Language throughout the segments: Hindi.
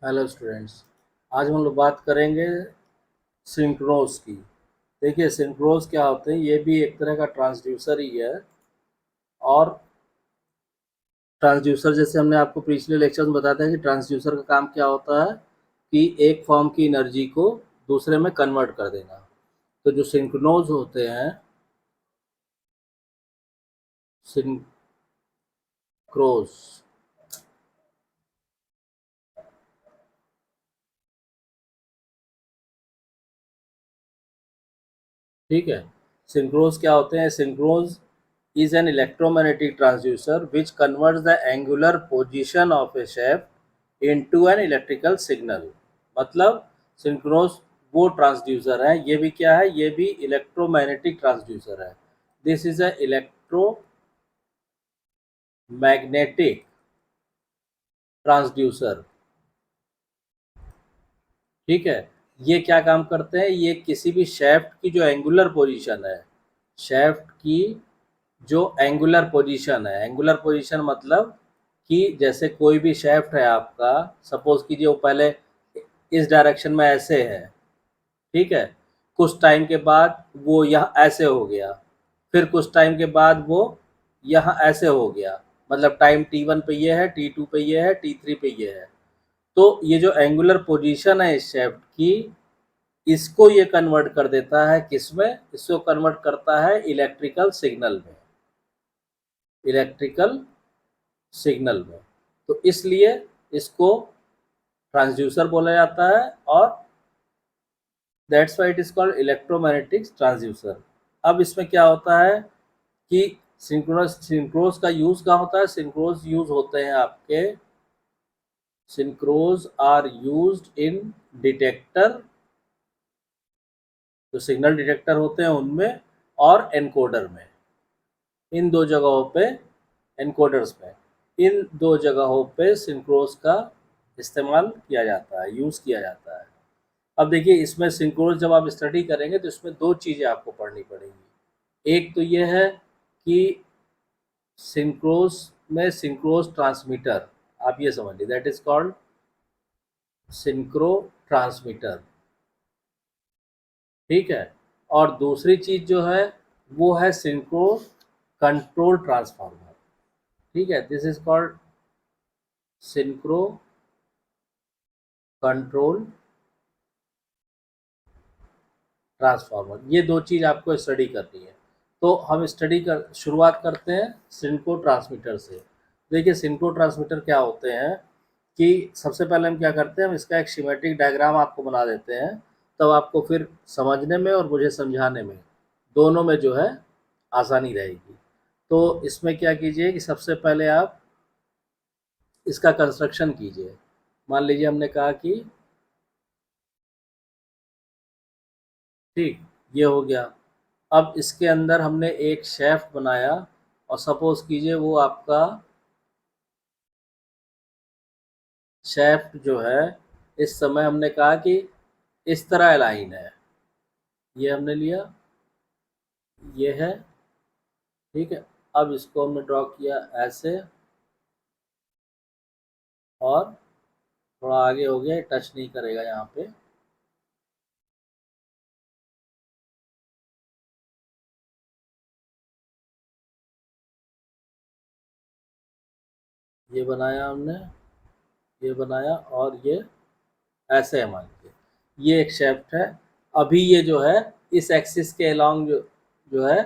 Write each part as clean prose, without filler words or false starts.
Hello students. आज हम लोग बात करेंगे सिंक्रोस की। देखिए सिंक्रोस क्या होते हैं, ये भी एक तरह का ट्रांसड्यूसर ही है। और ट्रांसड्यूसर जैसे हमने आपको पिछले लेक्चर में बताते हैं कि ट्रांसड्यूसर का काम क्या होता है कि एक फॉर्म की एनर्जी को दूसरे में कन्वर्ट कर देना। तो जो सिंक्रोनोज होते हैं, सिंक्रोस, ठीक है। सिंक्रोस क्या होते हैं? सिंक्रोस is an electromagnetic transducer which converts the angular position of a shaft into an electrical signal। मतलब सिंक्रोनस वो ट्रांसड्यूसर है, ये भी क्या है, ये भी इलेक्ट्रोमैग्नेटिक ट्रांसड्यूसर है। This is a electromagnetic transducer, ठीक है। ये क्या काम करते हैं, ये किसी भी शेफ्ट की जो एंगुलर पोजीशन है, शेफ्ट की जो एंगुलर पोजीशन है, एंगुलर पोजीशन मतलब कि जैसे कोई भी शेफ्ट है आपका, सपोज कीजिए वो पहले इस डायरेक्शन में ऐसे है, ठीक है। कुछ टाइम के बाद वो यहाँ ऐसे हो गया, फिर कुछ टाइम के बाद वो यहाँ ऐसे हो गया। मतलब टाइम T1 पे ये है, T2 पे ये है, T3 पे ये है। तो ये जो एंगुलर पोजीशन है इस शेफ्ट की, इसको ये कन्वर्ट कर देता है किसमें, इसको कन्वर्ट करता है इलेक्ट्रिकल सिग्नल में, इलेक्ट्रिकल सिग्नल में। तो इसलिए इसको ट्रांसड्यूसर बोला जाता है, और that's why it is called electromagnetic transducer. अब इसमें क्या होता है कि सिंक्रोस का यूज कहाँ होता है? सिंक्रोस यूज होते हैं आपके, सिंक्रोस आर यूज्ड इन डिटेक्टर, जो सिग्नल डिटेक्टर होते हैं उनमें, और एनकोडर में। इन दो जगहों पे, एनकोडर्स में, इन दो जगहों पे सिंक्रोस का इस्तेमाल किया जाता है, यूज़ किया जाता है। अब देखिए इसमें सिंक्रोस जब आप स्टडी करेंगे तो इसमें दो चीज़ें आपको पढ़नी पड़ेंगी। एक तो ये है कि सिंक्रोस में सिंक्रोस ट्रांसमीटर, आप ये समझिए, that is called synchro transmitter, ठीक है। और दूसरी चीज़ जो है वो है सिंक्रो कंट्रोल ट्रांसफार्मर, ठीक है। This is called synchro control transformer. ये दो चीज़ आपको स्टडी करनी है। तो हम स्टडी कर शुरुआत करते हैं सिंक्रो ट्रांसमीटर से। देखिए सिंक्रो ट्रांसमीटर क्या होते हैं कि सबसे पहले हम क्या करते हैं, हम इसका एक शिमेट्रिक डायग्राम आपको बना देते हैं। तब आपको फिर समझने में और मुझे समझाने में, दोनों में जो है आसानी रहेगी। तो इसमें क्या कीजिए कि सबसे पहले आप इसका कंस्ट्रक्शन कीजिए। मान लीजिए हमने कहा कि ठीक, ये हो गया। अब इसके अंदर हमने एक शेफ्ट बनाया, और सपोज कीजिए वो आपका शेफ्ट जो है, इस समय हमने कहा कि इस तरह अलाइन है, ये हमने लिया, ये है, ठीक है। अब इसको हमने ड्रॉ किया ऐसे, और थोड़ा आगे हो गया, टच नहीं करेगा यहाँ पे। ये बनाया हमने, ये बनाया, और ये ऐसे है मान लीजिए, ये एक शेफ्ट है। अभी ये जो है इस एक्सिस के अलोंग जो है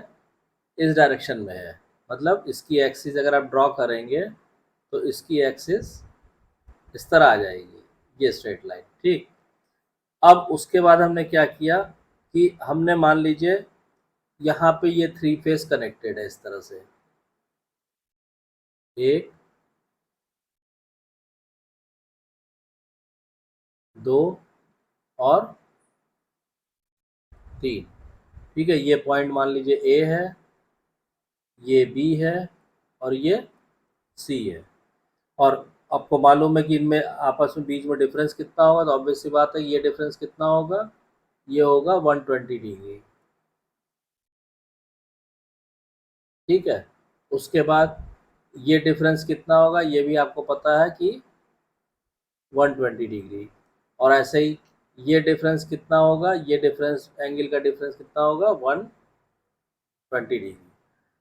इस डायरेक्शन में है। मतलब इसकी एक्सिस अगर आप ड्रॉ करेंगे तो इसकी एक्सिस इस तरह आ जाएगी, ये स्ट्रेट लाइन, ठीक। अब उसके बाद हमने क्या किया कि हमने मान लीजिए यहाँ पे ये थ्री फेस कनेक्टेड है इस तरह से, एक, दो, और तीन, ठीक है। ये पॉइंट मान लीजिए ए है, ये बी है, और ये सी है। और आपको मालूम है कि इनमें आपस में बीच में डिफरेंस कितना होगा, तो ऑब्वियस सी बात है ये डिफरेंस कितना होगा, ये होगा 120 डिग्री, ठीक है। उसके बाद ये डिफरेंस कितना होगा, ये भी आपको पता है कि 120 डिग्री। और ऐसे ही ये डिफरेंस कितना होगा, ये डिफरेंस एंगल का डिफरेंस कितना होगा, 120 डिग्री।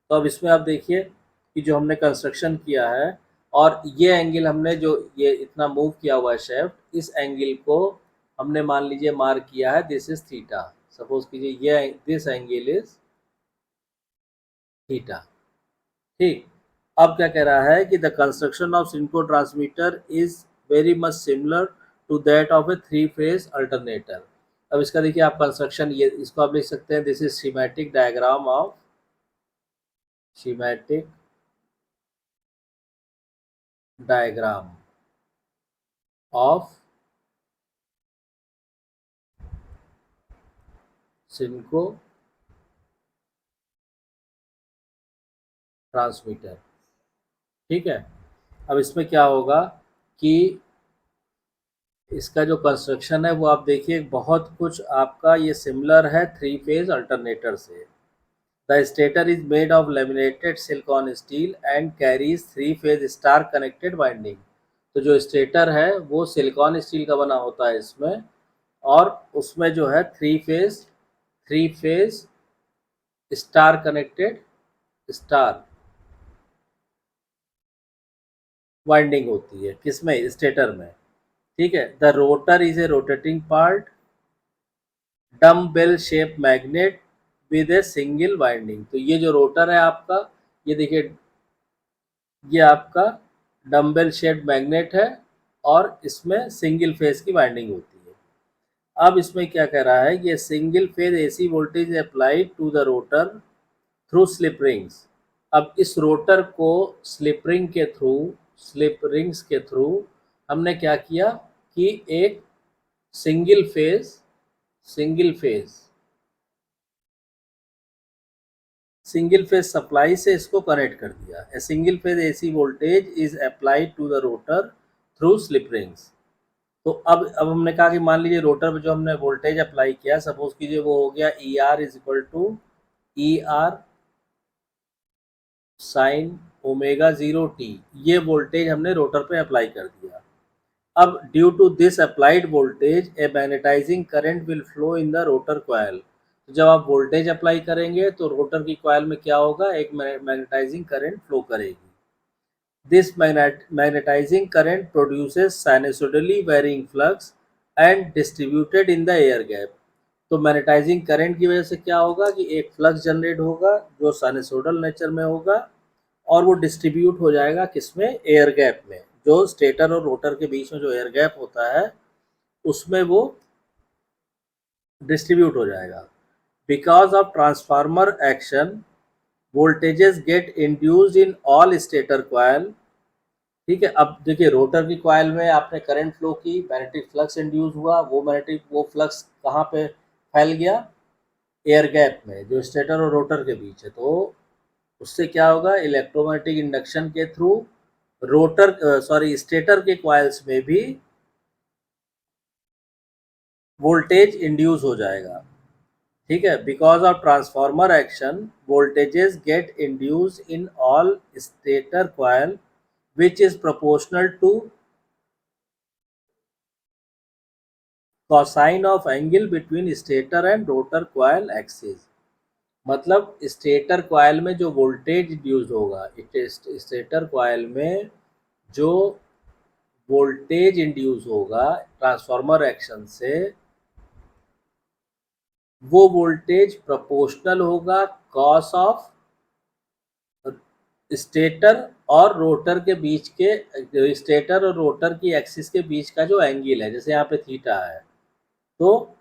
तो अब इसमें आप देखिए कि जो हमने कंस्ट्रक्शन किया है और ये एंगल हमने जो ये इतना मूव किया हुआ है शेफ्ट, इस एंगल को हमने मान लीजिए मार्क किया है, दिस इज थीटा। सपोज कीजिए ये दिस एंगल इज थीटा। ठीक। अब क्या कह रहा है कि the construction of synchro transmitter is very much similar to that of a three phase alternator. अब इसका देखिए आप कंस्ट्रक्शन, ये इसको आप लिख सकते हैं, this is schematic diagram of schematic diagram of synchro transmitter. ठीक है। अब इसमें क्या होगा कि इसका जो कंस्ट्रक्शन है वो आप देखिए बहुत कुछ आपका ये सिमिलर है थ्री फेज अल्टरनेटर से। The stator is made of laminated silicon steel and carries three phase star connected winding. तो जो स्टेटर है वो सिलिकॉन स्टील का बना होता है इसमें, और उसमें जो है three phase star connected star winding होती है, किसमें, स्टेटर में। ठीक है। The rotor is a rotating part dumbbell shape magnet with a single winding. तो ये जो रोटर है आपका, ये देखिए ये आपका डम्बेल शेप मैग्नेट है और इसमें सिंगल फेज की वाइंडिंग होती है। अब इसमें क्या कह रहा है, ये single phase AC voltage applied to the rotor through slip rings. अब इस रोटर को स्लिप रिंग्स के थ्रू हमने क्या किया कि एक single phase single phase single phase supply से इसको कनेक्ट कर दिया। A single phase AC voltage is applied to the rotor through slip rings. तो अब हमने कहा कि मान लीजिए रोटर पर जो हमने वोल्टेज अप्लाई किया, सपोज कीजिए वो हो गया E R is equal to E R sine omega 0 t। ये वोल्टेज हमने रोटर पे अप्लाई कर दिया। अब due to this applied voltage a magnetising current will flow in the rotor coil. तो जब आप वोल्टेज अप्लाई करेंगे तो रोटर की कॉइल में क्या होगा, एक मैग्नेटाइजिंग करंट फ्लो करेगी। This magnetising current produces sinusoidally varying flux and distributed in the air gap. तो मैग्नेटाइजिंग करंट की वजह से क्या होगा कि एक फ्लक्स जनरेट होगा जो साइनसोइडल नेचर में होगा, और वो डिस्ट्रीब्यूट हो जाएगा किसमें, एयर गैप में। जो स्टेटर और रोटर के बीच में जो एयर गैप होता है उसमें वो डिस्ट्रीब्यूट हो जाएगा। Because of transformer action voltages get induced in all stator coil. ठीक है। अब देखिए रोटर की कॉइल में आपने करंट फ्लो की, मैग्नेटिक फ्लक्स इंड्यूस हुआ, वो फ्लक्स कहाँ पे फैल गया, एयर गैप में जो स्टेटर और रोटर के बीच है। तो उससे क्या होगा, इलेक्ट्रोमैग्नेटिक इंडक्शन के थ्रू स्टेटर के कॉइल्स में भी वोल्टेज इंड्यूस हो जाएगा। ठीक है। Because of transformer action voltages get induce in all stator coil which is proportional to cosine of angle between stator and rotor coil axis. मतलब स्टेटर कॉइल में जो वोल्टेज इंड्यूस होगा, स्टेटर कॉइल में जो वोल्टेज इंड्यूस होगा ट्रांसफार्मर एक्शन से, वो वोल्टेज प्रोपोर्शनल होगा कॉस ऑफ स्टेटर और रोटर के बीच के, स्टेटर और रोटर की एक्सिस के बीच का जो एंगल है, जैसे यहाँ पे थीटा है, तो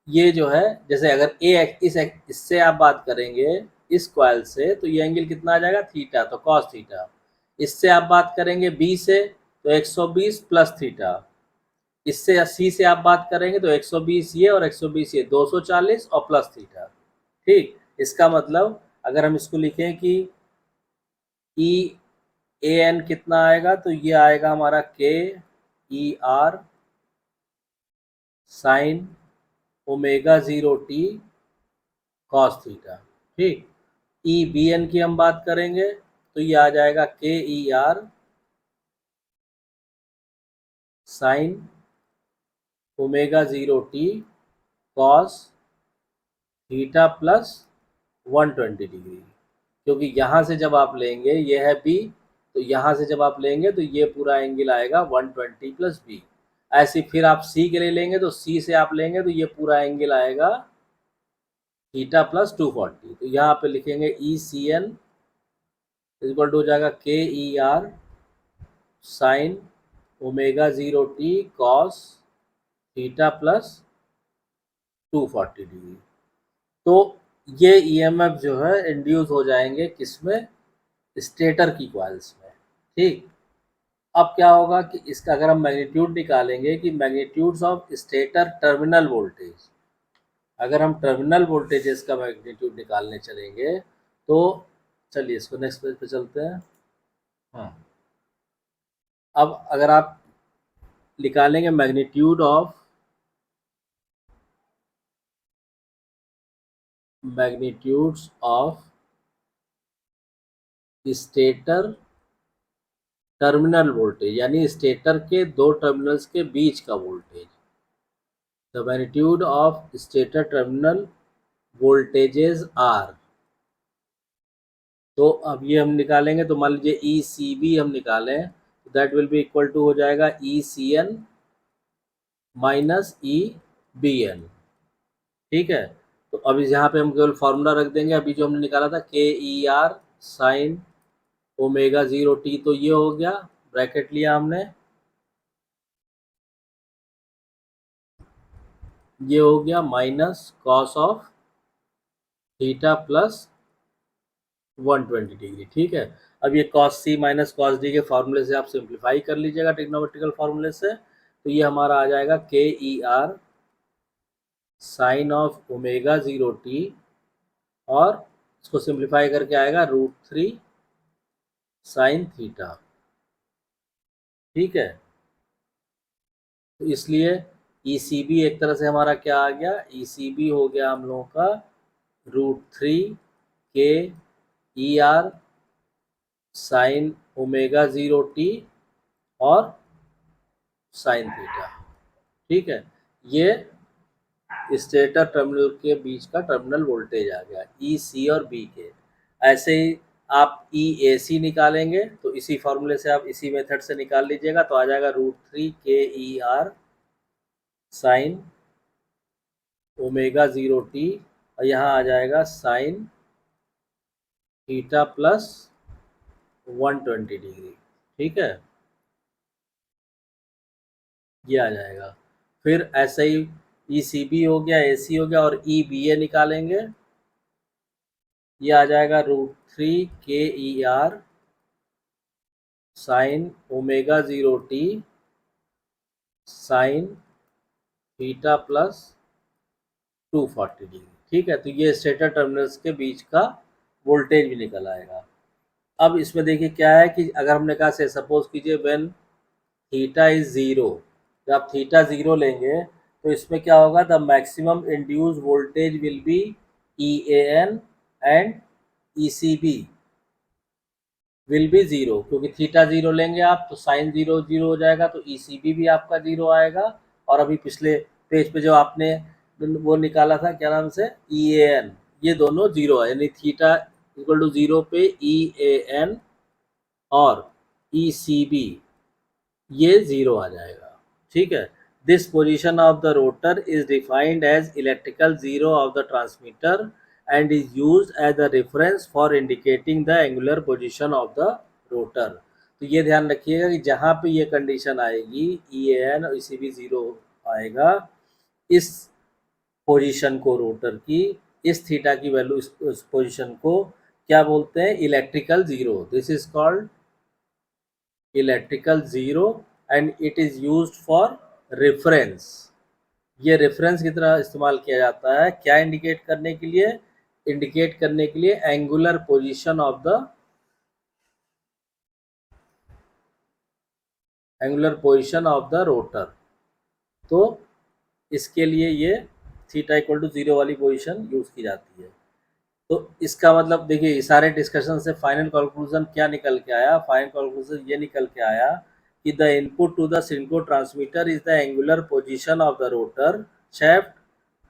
ये जो है, जैसे अगर इससे आप बात करेंगे इस कॉइल से, तो ये एंगल कितना आ जाएगा, थीटा, तो कॉस थीटा। इससे आप बात करेंगे बी से, तो 120 प्लस थीटा। इससे सी से आप बात करेंगे तो 120 ये और 120 ये, 240 और प्लस थीटा। ठीक। इसका मतलब अगर हम इसको लिखें कि ई ए एन कितना आएगा, तो ये आएगा हमारा के E R sine omega 0 t cos theta. ठीक। ई बी एन की हम बात करेंगे तो ये आ जाएगा के E R sine omega 0t cos theta plus 120 degree, क्योंकि यहाँ से जब आप लेंगे ये है बी, तो यहाँ से जब आप लेंगे तो ये पूरा एंगल आएगा 120 प्लस बी। ऐसे फिर आप सी के लिए लेंगे तो सी से आप लेंगे तो ये पूरा एंगल आएगा थीटा प्लस 240। तो यहाँ पे लिखेंगे ई सी एन इक्वल टू हो जाएगा के E R sine omega 0t cos theta plus 240 degree. तो ये ईएमएफ जो है इंड्यूस हो जाएंगे किसमें, स्टेटर की कॉइल्स में। ठीक, अब क्या होगा कि इसका अगर हम मैग्नीट्यूड निकालेंगे कि magnitudes of stator terminal voltage, अगर हम टर्मिनल वोल्टेजेस का मैग्नीट्यूड निकालने चलेंगे तो चलिए इसको नेक्स्ट पेज पे चलते हैं। हाँ, अब अगर आप निकालेंगे magnitude of stator terminal voltage, यानी स्टेटर के दो टर्मिनल्स के बीच का voltage, the magnitude of stator terminal voltages are. तो अब ये हम निकालेंगे तो मान लीजिए ई सी बी हम निकालें तो that will be equal to हो जाएगा E C N minus E B N. ठीक है, तो अब यहाँ पे हम केवल फार्मूला रख देंगे, अभी जो हमने निकाला था के E R sine omega 0t, तो ये हो गया, ब्रैकेट लिया हमने, ये हो गया minus cos of theta plus 120 degree. ठीक है, अब ये कॉस सी माइनस कॉस डी के फार्मूले से आप सिंप्लीफाई कर लीजिएगा ट्रिग्नोमेट्रिकल फार्मूले से, तो ये हमारा आ जाएगा के E R sine of omega 0t और इसको सिंप्लीफाई करके आएगा √3 साइन थीटा। ठीक है, तो इसलिए ई सी बी एक तरह से हमारा क्या आ गया, ई सी बी हो गया हम लोगों का √3 के E R sine omega 0t और साइन थीटा। ठीक है, ये स्टेटर टर्मिनल के बीच का टर्मिनल वोल्टेज आ गया ई सी और बी के। ऐसे ही आप ई ए सी निकालेंगे तो इसी फार्मूले से आप इसी मेथड से निकाल लीजिएगा, तो आ जाएगा √3 के E R sine omega 0t और यहाँ आ जाएगा साइन थीटा प्लस 120 डिग्री। ठीक है, ये आ जाएगा। फिर ऐसे ही ई सी बी हो गया, ए सी हो गया, और ई बी ए निकालेंगे, ये आ जाएगा √3 के E R sine omega 0t sine theta plus 240 degree. ठीक है, तो ये स्टेटर टर्मिनल्स के बीच का वोल्टेज भी निकल आएगा। अब इसमें देखिए क्या है कि अगर हमने कहा से सपोज कीजिए व्हेन थीटा इज 0, जब आप थीटा 0 लेंगे तो इसमें क्या होगा, the maximum induce voltage will be E A N and E C B will be 0, क्योंकि थीटा 0 लेंगे आप तो साइन 0 0 हो जाएगा, तो ई सी बी भी आपका 0 आएगा। और अभी पिछले पेज पे जो आपने वो निकाला था क्या नाम से ई ए एन, ये दोनों 0 है, यानी थीटा इक्वल टू 0 पे ई ए एन और ई सी बी ये 0 आ जाएगा। ठीक है, this position of the rotor is defined as electrical 0 of the transmitter and is used as the reference for indicating the angular position of the rotor. तो ये ध्यान रखिएगा कि जहाँ पे ये कंडीशन आएगी ई ए एन और ई सी बी 0 आएगा, इस पोजीशन को रोटर की, इस थीटा की वैल्यू इस पोजीशन को क्या बोलते हैं, electrical 0। This is called electrical 0 and it is used for reference. ये रेफरेंस की तरह इस्तेमाल किया जाता है, क्या इंडिकेट करने के लिए, इंडिकेट करने के लिए angular position of the rotor. तो इसके लिए ये थीटा इक्वल टू 0 वाली पोजीशन यूज की जाती है। तो इसका मतलब देखिए सारे डिस्कशन से फाइनल कंक्लूजन क्या निकल के आया, फाइनल कंक्लूजन ये निकल के आया कि the input to the synchro transmitter is the angular position of the rotor shaft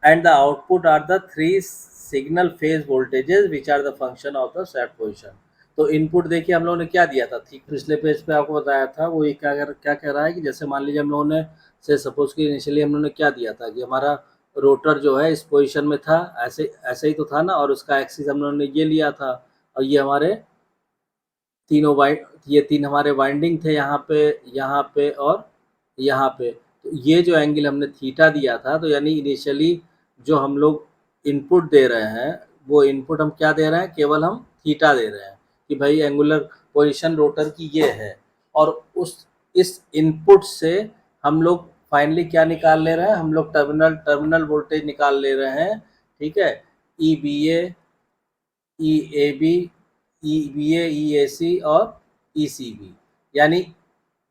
and the output are the three signal phase voltages which are the function of the shaft position. तो इनपुट देखिए हम लोगों ने क्या दिया था, ठीक पिछले पेज पे आपको बताया था, वो ये क्या कह रहा है कि जैसे मान लीजिए हम लोगों ने से सपोज कि इनिशियली हम लोगों ने क्या दिया था कि हमारा रोटर जो है इस पोजीशन में था, ऐसे ही तो था ना, और उसका एक्सिस हम लोगों ने ये लिया था, और ये हमारे ये तीन हमारे वाइंडिंग थे यहाँ पे और यहाँ पे। तो ये जो एंगल हमने थीटा दिया था, तो यानी इनिशियली जो हम लोग इनपुट दे रहे हैं, वो इनपुट हम क्या दे रहे हैं, केवल हम थीटा दे रहे हैं कि भाई एंगुलर पोजीशन रोटर की ये है, और इस इनपुट से हम लोग फाइनली क्या निकाल ले रहे हैं, हम लोग टर्मिनल वोल्टेज निकाल ले रहे हैं, ठीक है, E B A B EBA EAC और ECB, यानी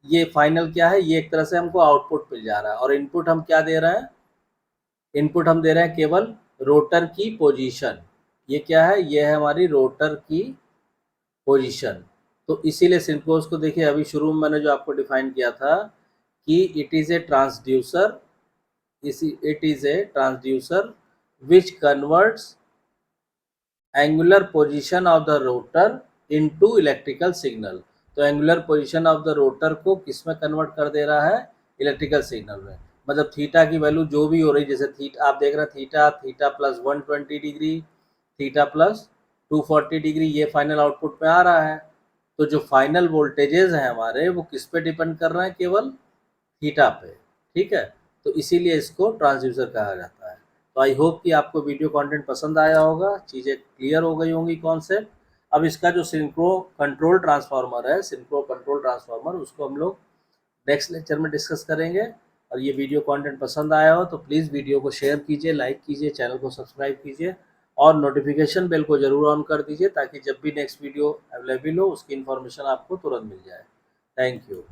ये फाइनल क्या है, ये एक तरह से हमको आउटपुट मिल जा रहा है, और इनपुट हम क्या दे रहे हैं, इनपुट हम दे रहे हैं केवल रोटर की पोजीशन। ये क्या है, ये है हमारी रोटर की पोजीशन। तो इसीलिए सिंक्रोस को देखिए, अभी शुरू में मैंने जो आपको डिफाइन किया था कि it is a transducer, it is a transducer which converts angular position of the rotor into electrical signal. तो angular position of the rotor को किस में कन्वर्ट कर दे रहा है, इलेक्ट्रिकल सिग्नल में। मतलब थीटा की वैल्यू जो भी हो रही, जैसे थीटा आप देख रहे हैं, theta plus 120 degree, theta plus 240 degree, ये फाइनल आउटपुट में आ रहा है। तो जो फाइनल वोल्टेजेस हैं हमारे, वो किस पे डिपेंड कर रहे हैं, केवल थीटा पे, ठीक है। तो इसीलिए इसको ट्रांसड्यूसर कहा जाता है। तो आई होप कि आपको वीडियो कंटेंट पसंद आया होगा, चीज़ें क्लियर हो गई होंगी कॉन्सेप्ट। अब इसका जो सिंक्रो कंट्रोल ट्रांसफार्मर है, सिंक्रो कंट्रोल ट्रांसफार्मर, उसको हम लोग नेक्स्ट लेक्चर में डिस्कस करेंगे। और ये वीडियो कंटेंट पसंद आया हो तो प्लीज़ वीडियो को शेयर कीजिए, लाइक कीजिए, चैनल को सब्सक्राइब कीजिए, और नोटिफिकेशन बेल को ज़रूर ऑन कर दीजिए, ताकि जब भी नेक्स्ट वीडियो अवेलेबल हो उसकी इन्फॉर्मेशन आपको तुरंत मिल जाए। Thank you.